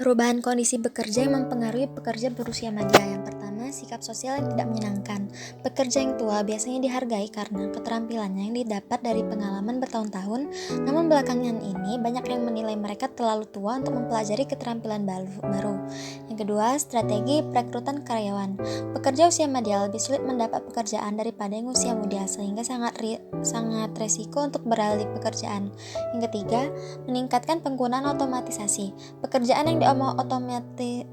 Perubahan kondisi bekerja yang mempengaruhi pekerja berusia madya. Yang pertama, sikap sosial yang tidak menyenangkan. Pekerja yang tua biasanya dihargai karena keterampilannya yang didapat dari pengalaman bertahun-tahun, namun belakangan ini banyak yang menilai mereka terlalu tua untuk mempelajari keterampilan baru. Yang kedua, strategi perekrutan karyawan. Pekerja usia madya lebih sulit mendapat pekerjaan daripada yang usia muda, sehingga sangat resiko untuk beralih pekerjaan. Yang ketiga, meningkatkan penggunaan otomatisasi. Pekerjaan yang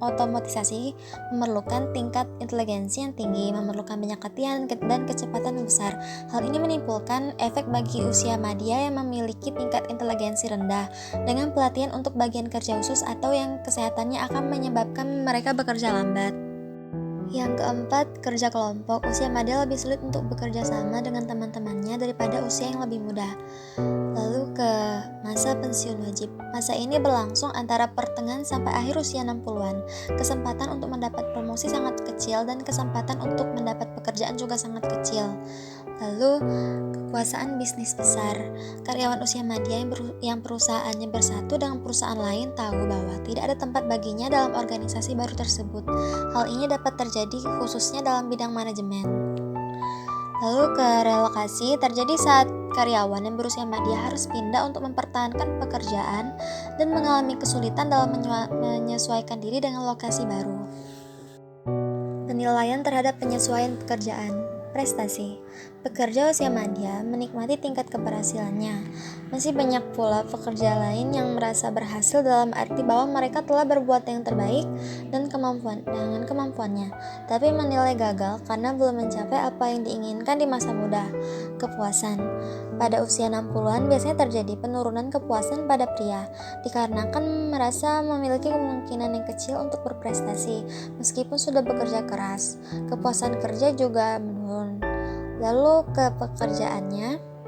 otomatisasi memerlukan tingkat inteligensi yang tinggi, memerlukan banyak latihan dan kecepatan yang besar. Hal ini menimbulkan efek bagi usia madya yang memiliki tingkat inteligensi rendah, dengan pelatihan untuk bagian kerja khusus atau yang kesehatannya akan menyebabkan mereka bekerja lambat. Yang keempat, kerja kelompok. Usia madya lebih sulit untuk bekerja sama dengan teman-temannya daripada usia yang lebih muda. Lalu ke masa pensiun wajib. Masa ini berlangsung antara pertengahan sampai akhir usia 60-an. Kesempatan untuk mendapat promosi sangat kecil dan kesempatan untuk mendapat pekerjaan juga sangat kecil. Lalu, kekuasaan bisnis besar. Karyawan usia madya yang perusahaannya bersatu dengan perusahaan lain tahu bahwa tidak ada tempat baginya dalam organisasi baru tersebut. Hal ini dapat terjadi khususnya dalam bidang manajemen. Lalu ke relokasi terjadi saat karyawan yang berusia madya harus pindah untuk mempertahankan pekerjaan dan mengalami kesulitan dalam menyesuaikan diri dengan lokasi baru. Penilaian terhadap penyesuaian pekerjaan. Prestasi. Pekerja usia madya menikmati tingkat keberhasilannya. Masih banyak pula pekerja lain yang merasa berhasil dalam arti bahwa mereka telah berbuat yang terbaik dengan kemampuannya, tapi menilai gagal karena belum mencapai apa yang diinginkan di masa muda. Kepuasan. Pada usia 60-an biasanya terjadi penurunan kepuasan pada pria, dikarenakan merasa memiliki kemungkinan yang kecil untuk berprestasi, meskipun sudah bekerja keras. Kepuasan kerja juga menurun. Lalu ke pekerjaannya.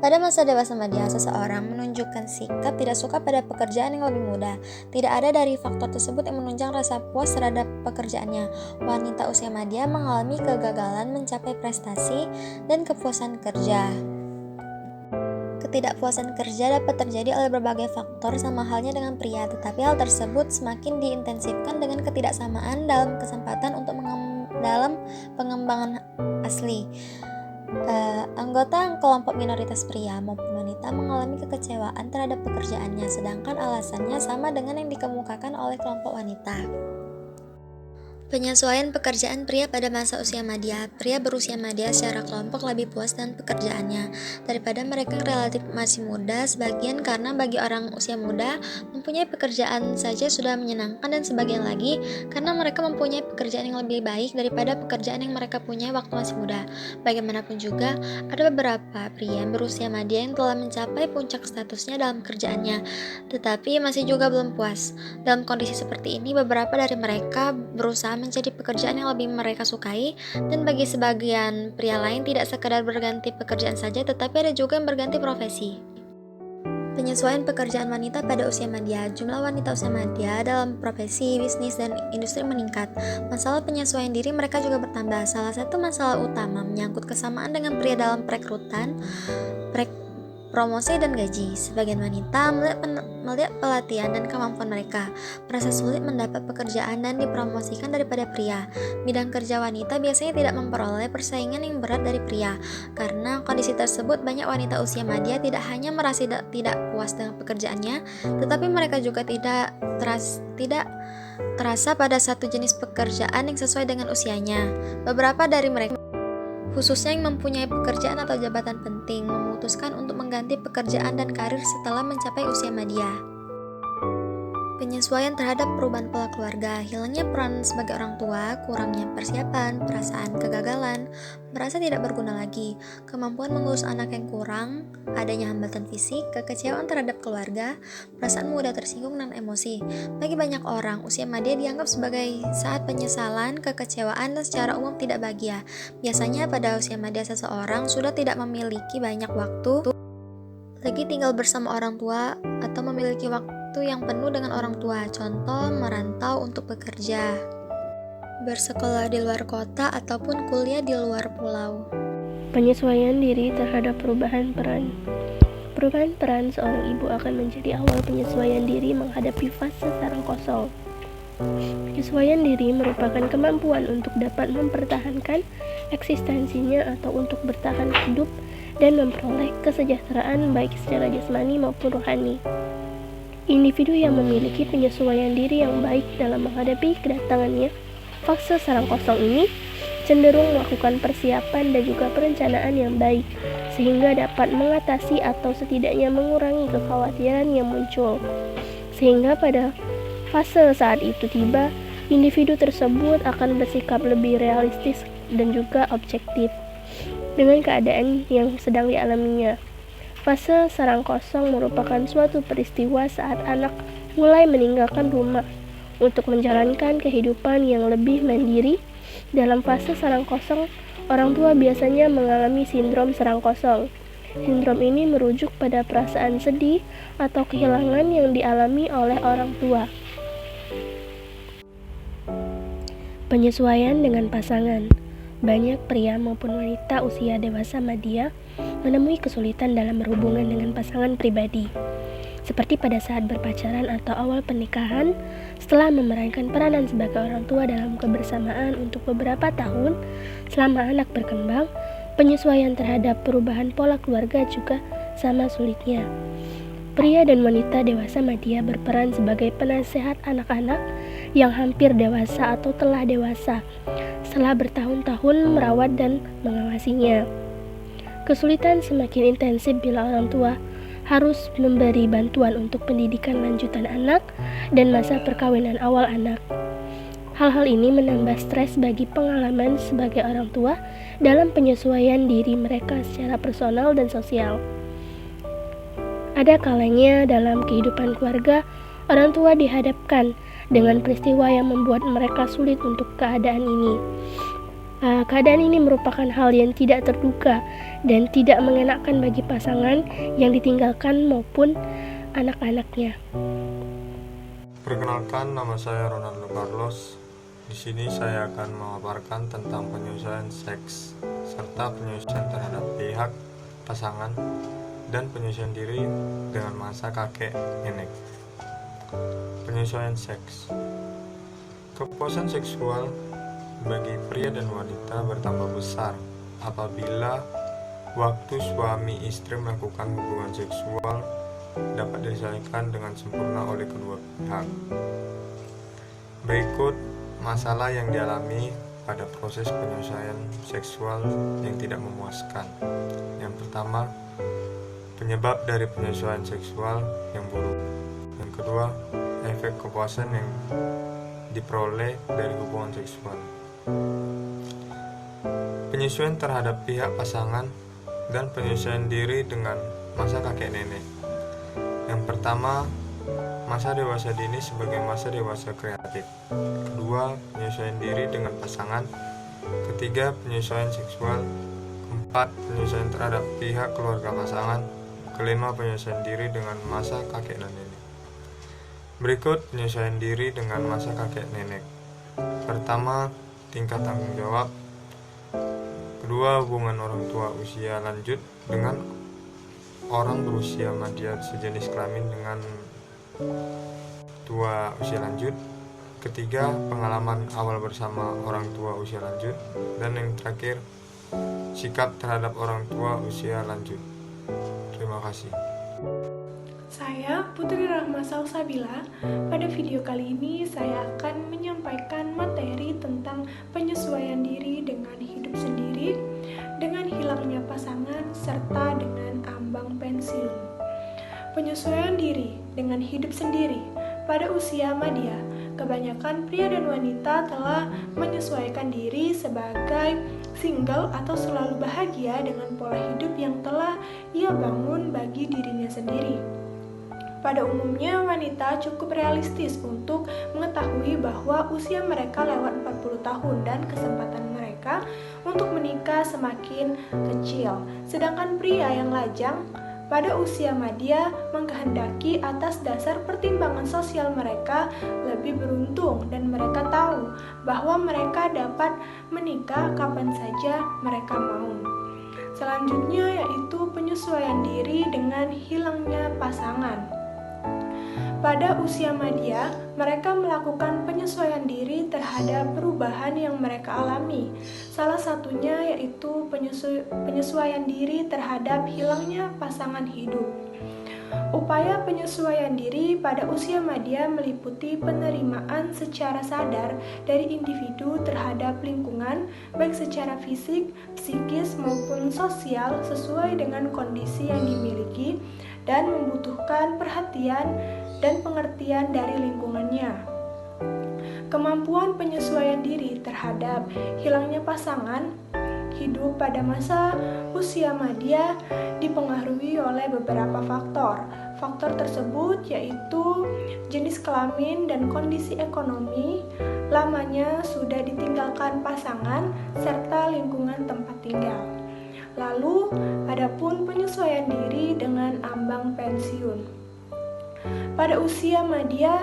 Pada masa dewasa madya, seseorang menunjukkan sikap tidak suka pada pekerjaan yang lebih mudah. Tidak ada dari faktor tersebut yang menunjang rasa puas terhadap pekerjaannya. Wanita usia madya mengalami kegagalan mencapai prestasi dan kepuasan kerja. Ketidakpuasan kerja dapat terjadi oleh berbagai faktor sama halnya dengan pria, tetapi hal tersebut semakin diintensifkan dengan ketidaksamaan dalam kesempatan untuk dalam pengembangan asli. Anggota kelompok minoritas pria maupun wanita mengalami kekecewaan terhadap pekerjaannya, sedangkan alasannya sama dengan yang dikemukakan oleh kelompok wanita. Penyesuaian pekerjaan pria pada masa usia madya. Pria berusia madya secara kelompok lebih puas dengan pekerjaannya daripada mereka yang relatif masih muda, sebagian karena bagi orang usia muda mempunyai pekerjaan saja sudah menyenangkan, dan sebagian lagi karena mereka mempunyai pekerjaan yang lebih baik daripada pekerjaan yang mereka punyai waktu masih muda. Bagaimanapun juga, ada beberapa pria yang berusia madya yang telah mencapai puncak statusnya dalam kerjaannya, tetapi masih juga belum puas. Dalam kondisi seperti ini, beberapa dari mereka berusaha menjadi pekerjaan yang lebih mereka sukai, dan bagi sebagian pria lain tidak sekadar berganti pekerjaan saja, tetapi ada juga yang berganti profesi. Penyesuaian pekerjaan wanita pada usia madya. Jumlah wanita usia madya dalam profesi, bisnis, dan industri meningkat. Masalah penyesuaian diri mereka juga bertambah. Salah satu masalah utama menyangkut kesamaan dengan pria dalam perekrutan, promosi, dan gaji. Sebagian wanita melihat pelatihan dan kemampuan mereka, merasa sulit mendapat pekerjaan dan dipromosikan daripada pria. Bidang kerja wanita biasanya tidak memperoleh persaingan yang berat dari pria. Karena kondisi tersebut, banyak wanita usia madya tidak hanya merasa tidak puas dengan pekerjaannya, tetapi mereka juga tidak terasa pada satu jenis pekerjaan yang sesuai dengan usianya. Beberapa dari mereka, khususnya yang mempunyai pekerjaan atau jabatan penting, memutuskan untuk mengganti pekerjaan dan karir setelah mencapai usia madya. Penyesuaian terhadap perubahan pola keluarga. Hilangnya peran sebagai orang tua, kurangnya persiapan, perasaan kegagalan, merasa tidak berguna lagi, kemampuan mengurus anak yang kurang, adanya hambatan fisik, kekecewaan terhadap keluarga, perasaan mudah tersinggung dan emosi. Bagi banyak orang, usia madya dianggap sebagai saat penyesalan, kekecewaan, dan secara umum tidak bahagia. Biasanya pada usia madya seseorang sudah tidak memiliki banyak waktu lagi tinggal bersama orang tua atau memiliki waktu yang penuh dengan orang tua, contoh merantau untuk bekerja, bersekolah di luar kota, ataupun kuliah di luar pulau. Penyesuaian diri terhadap perubahan peran. Perubahan peran seorang ibu akan menjadi awal penyesuaian diri menghadapi fase sarang kosong. Penyesuaian diri merupakan kemampuan untuk dapat mempertahankan eksistensinya atau untuk bertahan hidup dan memperoleh kesejahteraan baik secara jasmani maupun rohani. Individu yang memiliki penyesuaian diri yang baik dalam menghadapi kedatangannya fase sarang kosong ini cenderung melakukan persiapan dan juga perencanaan yang baik sehingga dapat mengatasi atau setidaknya mengurangi kekhawatiran yang muncul. Sehingga pada fase saat itu tiba, individu tersebut akan bersikap lebih realistis dan juga objektif dengan keadaan yang sedang dialaminya. Fase sarang kosong merupakan suatu peristiwa saat anak mulai meninggalkan rumah untuk menjalankan kehidupan yang lebih mandiri. Dalam fase sarang kosong, orang tua biasanya mengalami sindrom sarang kosong. Sindrom ini merujuk pada perasaan sedih atau kehilangan yang dialami oleh orang tua. Penyesuaian dengan pasangan. Banyak pria maupun wanita usia dewasa madya menemui kesulitan dalam berhubungan dengan pasangan pribadi. Seperti pada saat berpacaran atau awal pernikahan, setelah memerankan peranan sebagai orang tua dalam kebersamaan untuk beberapa tahun, selama anak berkembang, penyesuaian terhadap perubahan pola keluarga juga sama sulitnya. Pria dan wanita dewasa madya berperan sebagai penasehat anak-anak yang hampir dewasa atau telah dewasa setelah bertahun-tahun merawat dan mengawasinya. Kesulitan semakin intensif bila orang tua harus memberi bantuan untuk pendidikan lanjutan anak dan masa perkawinan awal anak. Hal-hal ini menambah stres bagi pengalaman sebagai orang tua dalam penyesuaian diri mereka secara personal dan sosial. Ada kalanya dalam kehidupan keluarga, orang tua dihadapkan dengan peristiwa yang membuat mereka sulit untuk keadaan ini. Keadaan ini merupakan hal yang tidak terduga dan tidak mengenakan bagi pasangan yang ditinggalkan maupun anak-anaknya. Perkenalkan, nama saya Ronaldo Carlos. Di sini saya akan memaparkan tentang penyesuaian seks serta penyesuaian terhadap pihak pasangan dan penyesuaian diri dengan masa kakek nenek. Penyesuaian seks. Kepuasan seksual bagi pria dan wanita bertambah besar apabila waktu suami istri melakukan hubungan seksual dapat diselesaikan dengan sempurna oleh kedua pihak. Berikut masalah yang dialami pada proses penyesuaian seksual yang tidak memuaskan. Yang pertama, penyebab dari penyesuaian seksual yang buruk. Yang kedua, efek kepuasan yang diperoleh dari hubungan seksual. Penyesuaian terhadap pihak pasangan dan penyesuaian diri dengan masa kakek nenek. Yang pertama, masa dewasa dini sebagai masa dewasa kreatif. Kedua, penyesuaian diri dengan pasangan. Ketiga, penyesuaian seksual. Keempat, penyesuaian terhadap pihak keluarga pasangan. Kelima, penyesuaian diri dengan masa kakek dan nenek. Berikut penyesuaian diri dengan masa kakek nenek. Pertama, tingkat tanggung jawab. Kedua, hubungan orang tua usia lanjut dengan orang berusia madya sejenis kelamin dengan tua usia lanjut. Ketiga, pengalaman awal bersama orang tua usia lanjut. Dan yang terakhir, sikap terhadap orang tua usia lanjut. Terima kasih. Saya Putri Rahma Salsabila. Pada video kali ini saya akan menyampaikan materi tentang penyesuaian diri dengan hidup sendiri, dengan hilangnya pasangan, serta dengan ambang pensiun. Penyesuaian diri dengan hidup sendiri. Pada usia madya, kebanyakan pria dan wanita telah menyesuaikan diri sebagai single atau selalu bahagia dengan pola hidup yang telah ia bangun bagi dirinya sendiri. Pada umumnya, wanita cukup realistis untuk mengetahui bahwa usia mereka lewat 40 tahun dan kesempatan mereka untuk menikah semakin kecil. Sedangkan pria yang lajang pada usia madya mengkehendaki atas dasar pertimbangan sosial mereka lebih beruntung dan mereka tahu bahwa mereka dapat menikah kapan saja mereka mau. Selanjutnya yaitu penyesuaian diri dengan hilangnya pasangan. Pada usia madya, mereka melakukan penyesuaian diri terhadap perubahan yang mereka alami. Salah satunya yaitu penyesuaian diri terhadap hilangnya pasangan hidup. Upaya penyesuaian diri pada usia madya meliputi penerimaan secara sadar dari individu terhadap lingkungan, baik secara fisik, psikis, maupun sosial sesuai dengan kondisi yang dimiliki, dan membutuhkan perhatian dan pengertian dari lingkungannya. Kemampuan penyesuaian diri terhadap hilangnya pasangan hidup pada masa usia madya dipengaruhi oleh beberapa faktor. Faktor tersebut yaitu jenis kelamin dan kondisi ekonomi, lamanya sudah ditinggalkan pasangan, serta lingkungan tempat tinggal. Lalu, adapun penyesuaian diri dengan ambang pensiun. Pada usia madya,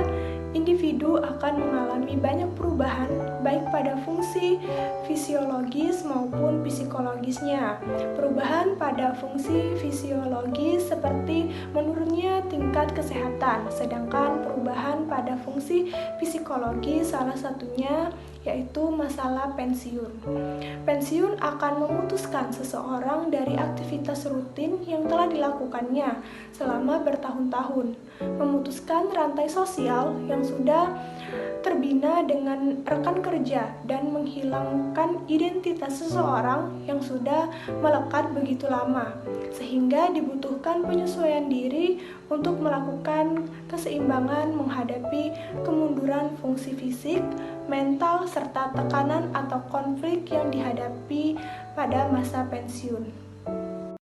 individu akan mengalami banyak perubahan baik pada fungsi fisiologis maupun psikologisnya. Perubahan pada fungsi fisiologis seperti menurunnya tingkat kesehatan, sedangkan perubahan pada fungsi psikologis salah satunya yaitu masalah pensiun. Pensiun akan memutuskan seseorang dari aktivitas rutin yang telah dilakukannya selama bertahun-tahun, memutuskan rantai sosial yang sudah terbina dengan rekan kerja, dan menghilangkan identitas seseorang yang sudah melekat begitu lama, sehingga dibutuhkan penyesuaian diri untuk melakukan keseimbangan menghadapi kemunduran fungsi fisik, mental, serta tekanan atau konflik yang dihadapi pada masa pensiun.